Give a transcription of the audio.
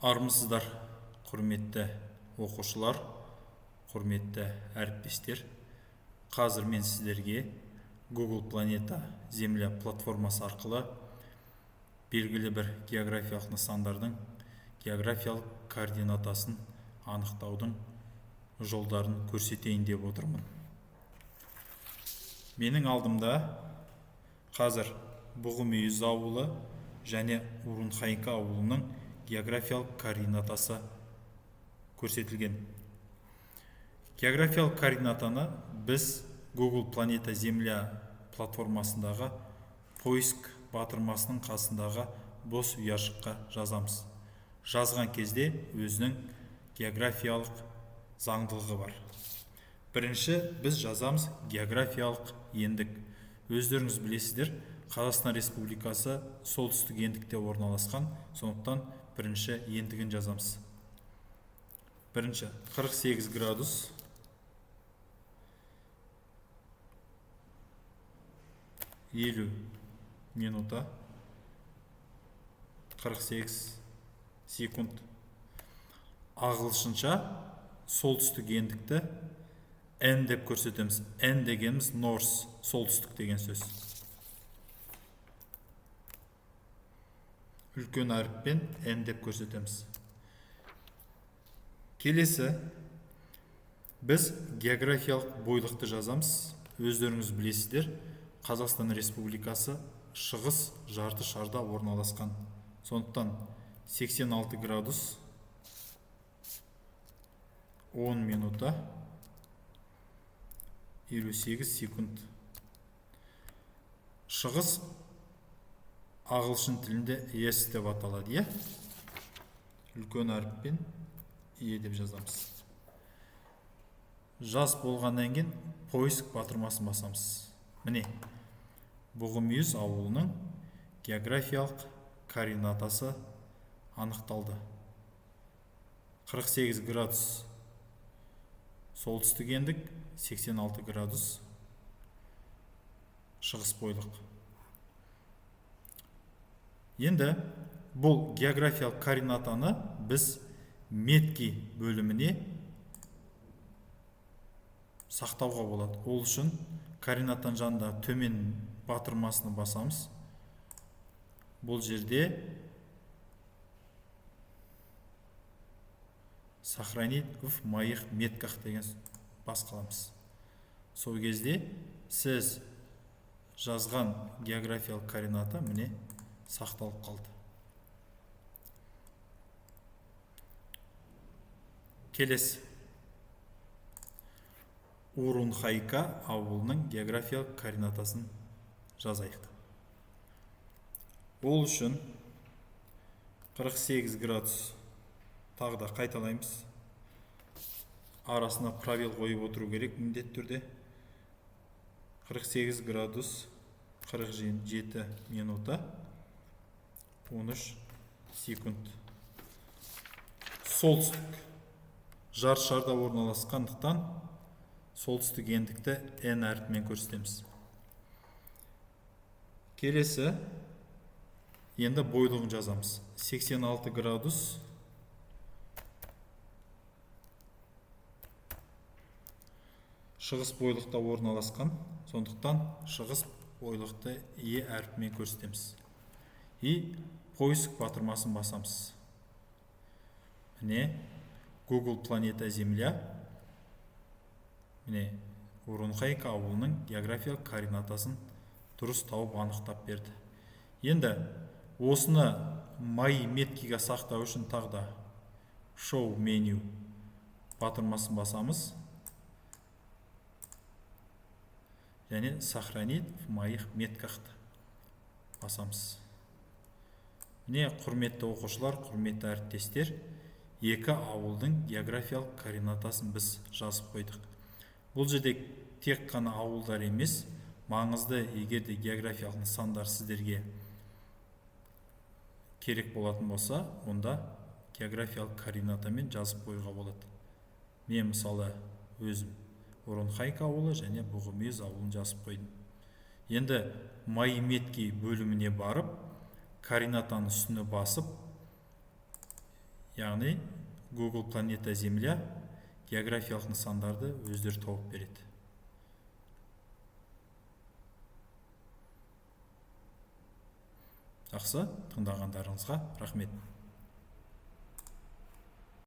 Армысыздар, құрметті оқушылар, құрметті әріптестер. Қазір мен сіздерге Google Планета Земля платформасы арқылы белгілі бір географиялық нысандардың географиялық координатасын анықтаудың жолдарын көрсетейін деп отырмын. Менің алдымда қазір Бұғымүйіз ауылы және Урунхайка ауылының географиялық координатасы көрсетілген. Географиялық координатаны біз Google Планета Земля платформасындағы поиск батырмасының қасындағы бос ұяшыққа жазамыз. Жазған кезде өзінің географиялық заңдылығы бар. Бірінші біз жазамыз географиялық ендік. Өздеріңіз білесіздер, Қазақстан Республикасы солтүстік ендікте орналасқан, сондықтан бірінші ендігін жазамыз. Бірінші 48 градус 50 минута 48 секунд. Ағылшынша солтүстік ендікті N деп көрсетеміз. N дегеніміз north, солтүстік деген сөз. Үлкен әріппен N деп көрсетеміз. Келесі, біз географиялық бойлықты жазамыз. Өздеріңіз білесіздер, Қазақстан Республикасы шығыс жарты шарда орналасқан. Сондықтан 86 градус 10 минута 58 секунд. Шығыс ағылшын тілінде ес деп аталады, үлкен әріппен е деп жазамыз. Жаз болғаннан кейін поиск батырмасын басамыз. Міне, Бұғымүйіз ауылының географиялық координатасы анықталды. 48 градус солтүстік ендік, 86 градус шығыс бойлық. Енді бұл географиялық координатаны біз метки бөліміне сақтауға болады. Ол үшін координатаның жанында төмен батырмасını басамыз. Бұл жерде сохранить в моих метках деген басқаламыз. Сол кезде сіз жазған географиялық координата міне сақталып қалды. Келесі. Урунхайка ауылының географиялық координатасын жазайық. Ол үшін 48 градус тағы да қайталаймыз. Арасына пробел қойып отыру керек міндетті түрде. 48 градус 47 минута 13 секунд. Солтүстік жарты шарда орналасқандықтан солтүстік ендікті N әріпімен көрсетеміз. Келесі, енді бойлығын жазамыз. 86 градус 10 шығыс бойлықта орналасқан, сондықтан шығыс бойлықты E әріпімен көрсетеміз. И поиск батырмасын басамыз. Міне, Google Планета Земля, міне, Урунхайка ауылының географиялық координатасын дұрыс тауып анықтап берді. Енді осыны my меткиге сақтау үшін тағы да show menu батырмасын басамыз. Және сохранить в моих метках басамыз. Міне, құрметті оқушылар, құрметті әріптестер, екі ауылдың географиялық координатасын біз жазып қойдық. Бұл жерде тек қана ауылдар емес, маңызды егерде географиялық нысандар сіздерге керек болатын болса, онда географиялық координатамен жазып қойға болады. Мен мысалы өзім Урунхайка ауылы және Бұғымүйіз ауылын жазып қойдым. Енді my метки бөліміне барып, координатаның үстіне басып, яғни Google планета Земля географиялық нысандарды өздері тауып береді. Жақсы, тыңдағандарыңызға рахмет.